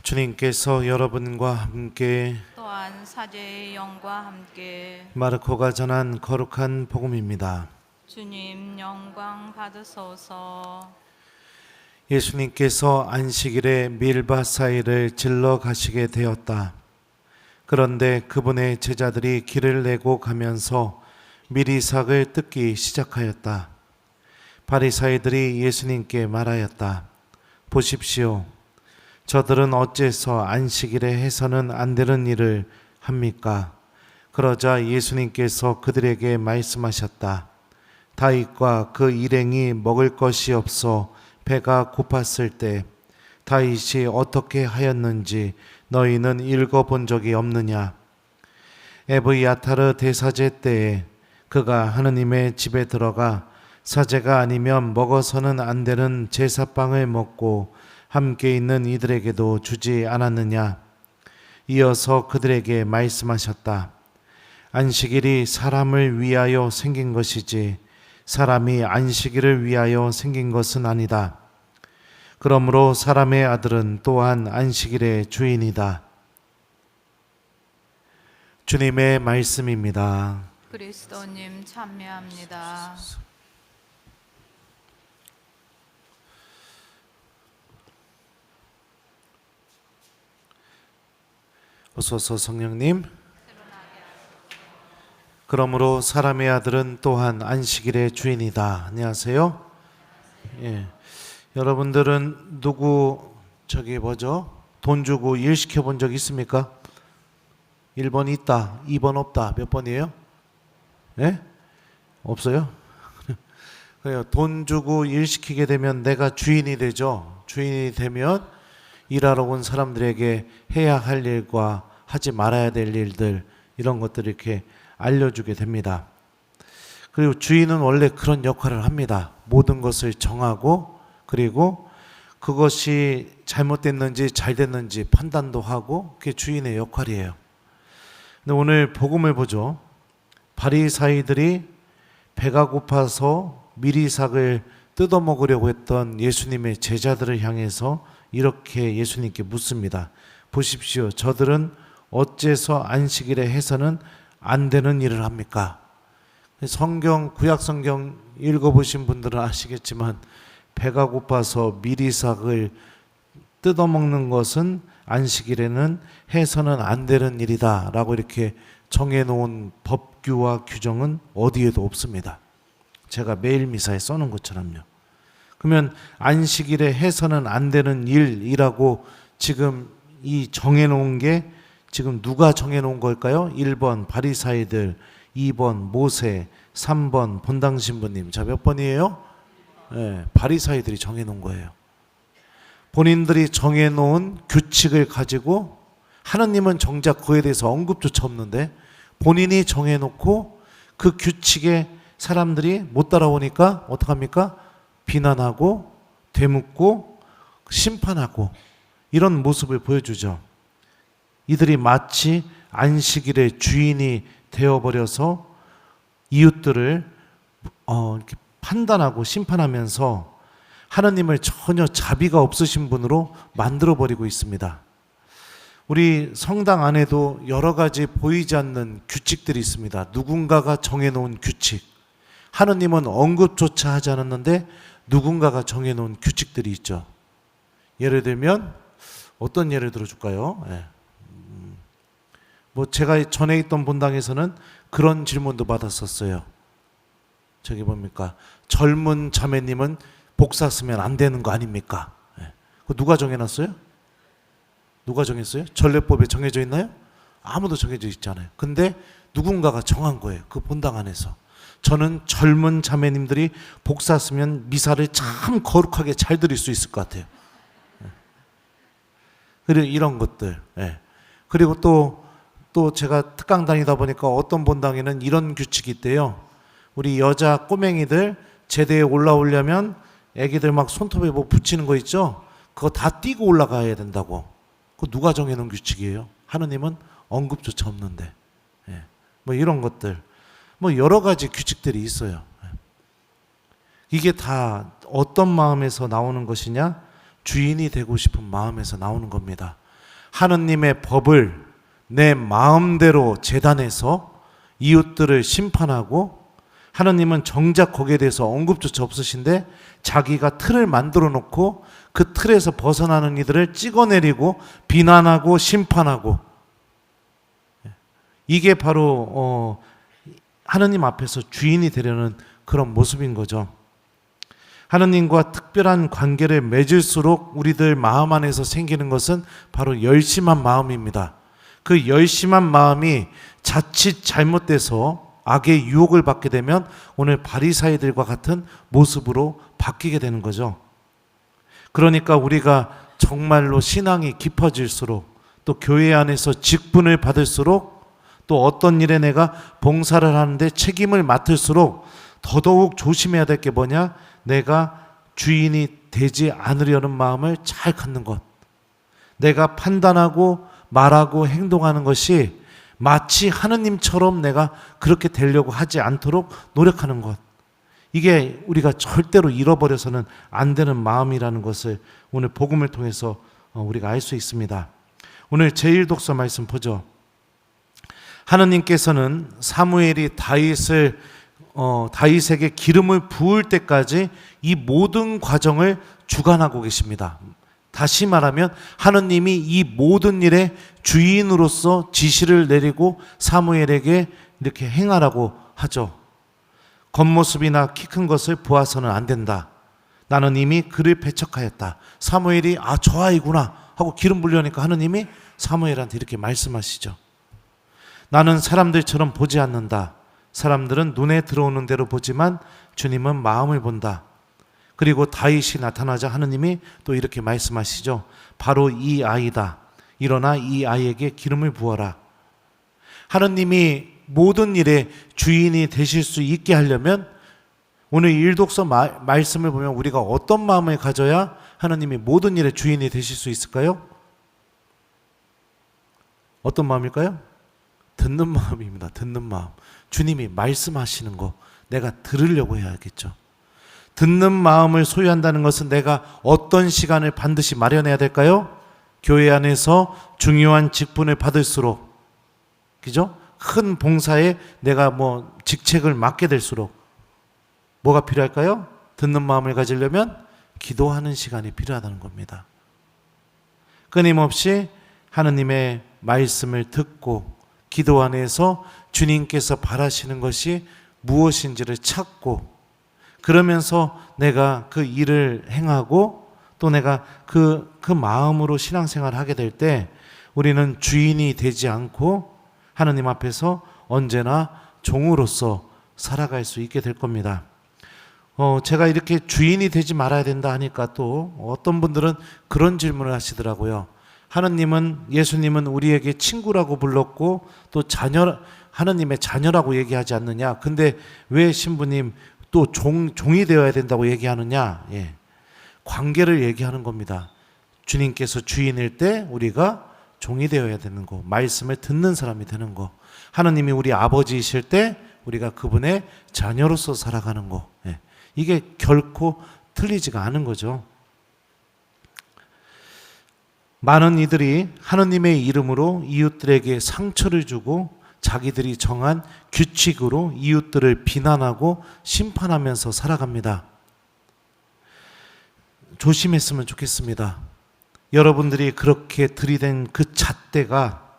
주님께서 여러분과 함께 또한 사제의 영과 함께 마르코가 전한 거룩한 복음입니다. 주님 영광 받으소서. 예수님께서 안식일에 밀밭 사이를 질러 가시게 되었다. 그런데 그분의 제자들이 길을 내고 가면서 밀이삭을 뜯기 시작하였다. 바리사이들이 예수님께 말하였다. 보십시오. 저들은 어째서 안식일에 해서는 안 되는 일을 합니까? 그러자 예수님께서 그들에게 말씀하셨다. 다윗과 그 일행이 먹을 것이 없어 배가 고팠을 때 다윗이 어떻게 하였는지 너희는 읽어본 적이 없느냐? 에브야타르 대사제 때에 그가 하느님의 집에 들어가 사제가 아니면 먹어서는 안 되는 제사빵을 먹고 함께 있는 이들에게도 주지 않았느냐? 이어서 그들에게 말씀하셨다. 안식일이 사람을 위하여 생긴 것이지 사람이 안식일을 위하여 생긴 것은 아니다. 그러므로 사람의 아들은 또한 안식일의 주인이다. 주님의 말씀입니다. 그리스도님 참여합니다. 어서서 성령님. 그러므로 사람의 아들은 또한 안식일의 주인이다. 안녕하세요. 예. 여러분들은 누구 돈 주고 일 시켜 본 적 있습니까? 1번 있다, 2번 없다. 몇 번이에요? 예? 없어요? 그래요. 돈 주고 일 시키게 되면 내가 주인이 되죠. 주인이 되면 일하러 온 사람들에게 해야 할 일과 하지 말아야 될 일들, 이런 것들을 이렇게 알려주게 됩니다. 그리고 주인은 원래 그런 역할을 합니다. 모든 것을 정하고, 그리고 그것이 잘못됐는지 잘 됐는지 판단도 하고, 그게 주인의 역할이에요. 근데 오늘 복음을 보죠. 바리사이들이 배가 고파서 밀이삭을 뜯어먹으려고 했던 예수님의 제자들을 향해서 이렇게 예수님께 묻습니다. 보십시오. 저들은 어째서 안식일에 해서는 안 되는 일을 합니까? 성경, 구약 성경 읽어보신 분들은 아시겠지만 배가 고파서 밀이삭을 뜯어먹는 것은 안식일에는 해서는 안 되는 일이다 라고 이렇게 정해놓은 법규와 규정은 어디에도 없습니다. 제가 매일 미사에 써놓은 것처럼요. 그러면 안식일에 해서는 안 되는 일이라고 지금 이 정해놓은 게 지금 누가 정해놓은 걸까요? 1번 바리사이들, 2번 모세, 3번 본당 신부님. 자, 몇 번이에요? 네, 바리사이들이 정해놓은 거예요. 본인들이 정해놓은 규칙을 가지고 하느님은 정작 그에 대해서 언급조차 없는데 본인이 정해놓고 그 규칙에 사람들이 못 따라오니까 어떡합니까? 비난하고 되묻고 심판하고 이런 모습을 보여주죠. 이들이 마치 안식일의 주인이 되어버려서 이웃들을 이렇게 판단하고 심판하면서 하나님을 전혀 자비가 없으신 분으로 만들어버리고 있습니다. 우리 성당 안에도 여러 가지 보이지 않는 규칙들이 있습니다. 누군가가 정해놓은 규칙. 하나님은 언급조차 하지 않았는데 누군가가 정해놓은 규칙들이 있죠. 예를 들면 어떤 예를 들어줄까요? 네. 제가 전에 있던 본당에서는 그런 질문도 받았었어요. 저기 뭡니까? 젊은 자매님은 복사 쓰면 안 되는 거 아닙니까? 네. 그거 누가 정해놨어요? 누가 정했어요? 전례법에 정해져 있나요? 아무도 정해져 있지 않아요. 근데 누군가가 정한 거예요. 그 본당 안에서. 저는 젊은 자매님들이 복사 쓰면 미사를 참 거룩하게 잘 드릴 수 있을 것 같아요. 그리고 이런 것들. 그리고 또 제가 특강 다니다 보니까 어떤 본당에는 이런 규칙이 있대요. 우리 여자 꼬맹이들 제대에 올라오려면 애기들 막 손톱에 뭐 붙이는 거 있죠? 그거 다 띄고 올라가야 된다고. 그거 누가 정해놓은 규칙이에요? 하느님은 언급조차 없는데. 이런 것들. 여러 가지 규칙들이 있어요. 이게 다 어떤 마음에서 나오는 것이냐? 주인이 되고 싶은 마음에서 나오는 겁니다. 하느님의 법을 내 마음대로 재단해서 이웃들을 심판하고, 하느님은 정작 거기에 대해서 언급조차 없으신데 자기가 틀을 만들어 놓고 그 틀에서 벗어나는 이들을 찍어내리고 비난하고 심판하고, 이게 바로 하느님 앞에서 주인이 되려는 그런 모습인 거죠. 하느님과 특별한 관계를 맺을수록 우리들 마음 안에서 생기는 것은 바로 열심한 마음입니다. 그 열심한 마음이 자칫 잘못돼서 악의 유혹을 받게 되면 오늘 바리사이들과 같은 모습으로 바뀌게 되는 거죠. 그러니까 우리가 정말로 신앙이 깊어질수록, 또 교회 안에서 직분을 받을수록, 또 어떤 일에 내가 봉사를 하는데 책임을 맡을수록 더더욱 조심해야 될 게 뭐냐? 내가 주인이 되지 않으려는 마음을 잘 갖는 것. 내가 판단하고 말하고 행동하는 것이 마치 하느님처럼 내가 그렇게 되려고 하지 않도록 노력하는 것. 이게 우리가 절대로 잃어버려서는 안 되는 마음이라는 것을 오늘 복음을 통해서 우리가 알 수 있습니다. 오늘 제1독서 말씀 보죠. 하느님께서는 사무엘이 다윗에게 기름을 부을 때까지 이 모든 과정을 주관하고 계십니다. 다시 말하면 하느님이 이 모든 일의 주인으로서 지시를 내리고 사무엘에게 이렇게 행하라고 하죠. 겉모습이나 키 큰 것을 보아서는 안 된다. 나는 이미 그를 배척하였다. 사무엘이 저 아이구나 하고 기름 부려니까 하느님이 사무엘한테 이렇게 말씀하시죠. 나는 사람들처럼 보지 않는다. 사람들은 눈에 들어오는 대로 보지만 주님은 마음을 본다. 그리고 다윗이 나타나자 하느님이 또 이렇게 말씀하시죠. 바로 이 아이다. 일어나 이 아이에게 기름을 부어라. 하느님이 모든 일의 주인이 되실 수 있게 하려면 오늘 일독서 말씀을 보면 우리가 어떤 마음을 가져야 하느님이 모든 일의 주인이 되실 수 있을까요? 어떤 마음일까요? 듣는 마음입니다. 듣는 마음. 주님이 말씀하시는 거 내가 들으려고 해야겠죠. 듣는 마음을 소유한다는 것은 내가 어떤 시간을 반드시 마련해야 될까요? 교회 안에서 중요한 직분을 받을수록, 그죠? 큰 봉사에 내가 직책을 맡게 될수록 뭐가 필요할까요? 듣는 마음을 가지려면 기도하는 시간이 필요하다는 겁니다. 끊임없이 하느님의 말씀을 듣고 기도 안에서 주님께서 바라시는 것이 무엇인지를 찾고, 그러면서 내가 그 일을 행하고 또 내가 그 마음으로 신앙생활을 하게 될 때 우리는 주인이 되지 않고 하느님 앞에서 언제나 종으로서 살아갈 수 있게 될 겁니다. 제가 이렇게 주인이 되지 말아야 된다 하니까 또 어떤 분들은 그런 질문을 하시더라고요. 예수님은 우리에게 친구라고 불렀고 또 하느님의 자녀라고 얘기하지 않느냐. 근데 왜 신부님 또 종이 되어야 된다고 얘기하느냐. 예. 관계를 얘기하는 겁니다. 주님께서 주인일 때 우리가 종이 되어야 되는 거, 말씀을 듣는 사람이 되는 거. 하느님이 우리 아버지이실 때 우리가 그분의 자녀로서 살아가는 거. 예. 이게 결코 틀리지가 않은 거죠. 많은 이들이 하느님의 이름으로 이웃들에게 상처를 주고 자기들이 정한 규칙으로 이웃들을 비난하고 심판하면서 살아갑니다. 조심했으면 좋겠습니다. 여러분들이 그렇게 들이댄 그 잣대가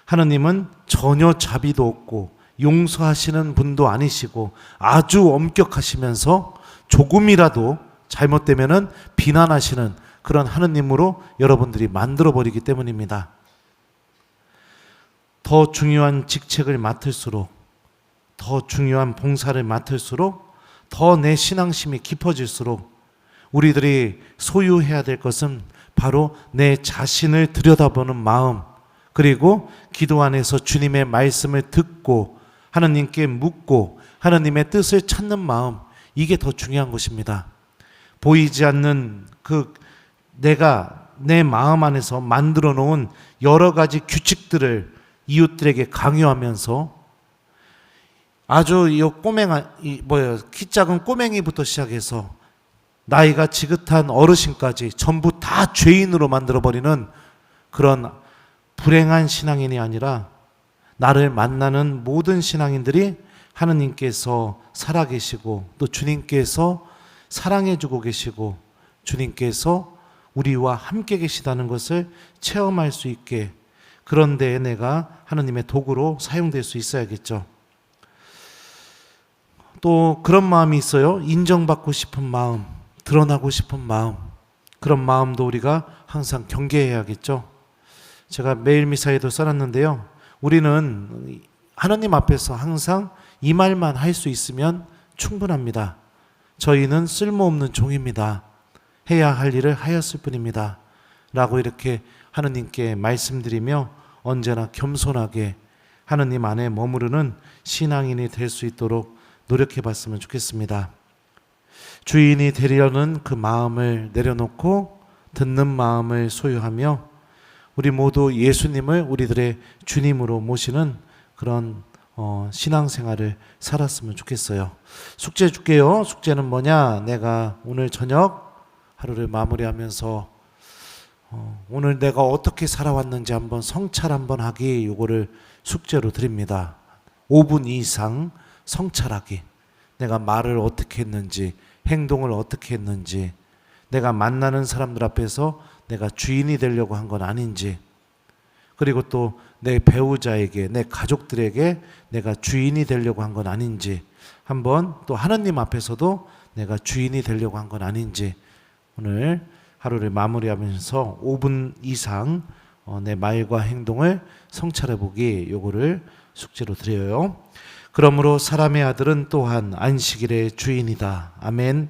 하느님은 전혀 자비도 없고 용서하시는 분도 아니시고 아주 엄격하시면서 조금이라도 잘못되면은 비난하시는 그런 하느님으로 여러분들이 만들어버리기 때문입니다. 더 중요한 직책을 맡을수록, 더 중요한 봉사를 맡을수록, 더 내 신앙심이 깊어질수록 우리들이 소유해야 될 것은 바로 내 자신을 들여다보는 마음, 그리고 기도 안에서 주님의 말씀을 듣고 하느님께 묻고 하느님의 뜻을 찾는 마음, 이게 더 중요한 것입니다. 보이지 않는 내가 내 마음 안에서 만들어 놓은 여러 가지 규칙들을 이웃들에게 강요하면서 아주 키 작은 꼬맹이부터 시작해서 나이가 지긋한 어르신까지 전부 다 죄인으로 만들어버리는 그런 불행한 신앙인이 아니라 나를 만나는 모든 신앙인들이 하느님께서 살아계시고 또 주님께서 사랑해주고 계시고 주님께서 우리와 함께 계시다는 것을 체험할 수 있게, 그런 데에 내가 하느님의 도구로 사용될 수 있어야겠죠. 또 그런 마음이 있어요. 인정받고 싶은 마음, 드러나고 싶은 마음, 그런 마음도 우리가 항상 경계해야겠죠. 제가 매일 미사에도 써놨는데요. 우리는 하나님 앞에서 항상 이 말만 할 수 있으면 충분합니다. 저희는 쓸모없는 종입니다. 해야 할 일을 하였을 뿐입니다. 라고 이렇게 하느님께 말씀드리며 언제나 겸손하게 하느님 안에 머무르는 신앙인이 될 수 있도록 노력해 봤으면 좋겠습니다. 주인이 되려는 그 마음을 내려놓고 듣는 마음을 소유하며 우리 모두 예수님을 우리들의 주님으로 모시는 그런 신앙생활을 살았으면 좋겠어요. 숙제 줄게요. 숙제는 뭐냐? 내가 오늘 저녁 하루를 마무리하면서 오늘 내가 어떻게 살아왔는지 한번 성찰 한번 하기, 요거를 숙제로 드립니다. 5분 이상 성찰하기. 내가 말을 어떻게 했는지, 행동을 어떻게 했는지, 내가 만나는 사람들 앞에서 내가 주인이 되려고 한 건 아닌지, 그리고 또 내 배우자에게, 내 가족들에게 내가 주인이 되려고 한 건 아닌지, 한번 또 하느님 앞에서도 내가 주인이 되려고 한 건 아닌지, 오늘 하루를 마무리하면서 5분 이상 내 말과 행동을 성찰해 보기, 요거를 숙제로 드려요. 그러므로 사람의 아들은 또한 안식일의 주인이다. 아멘.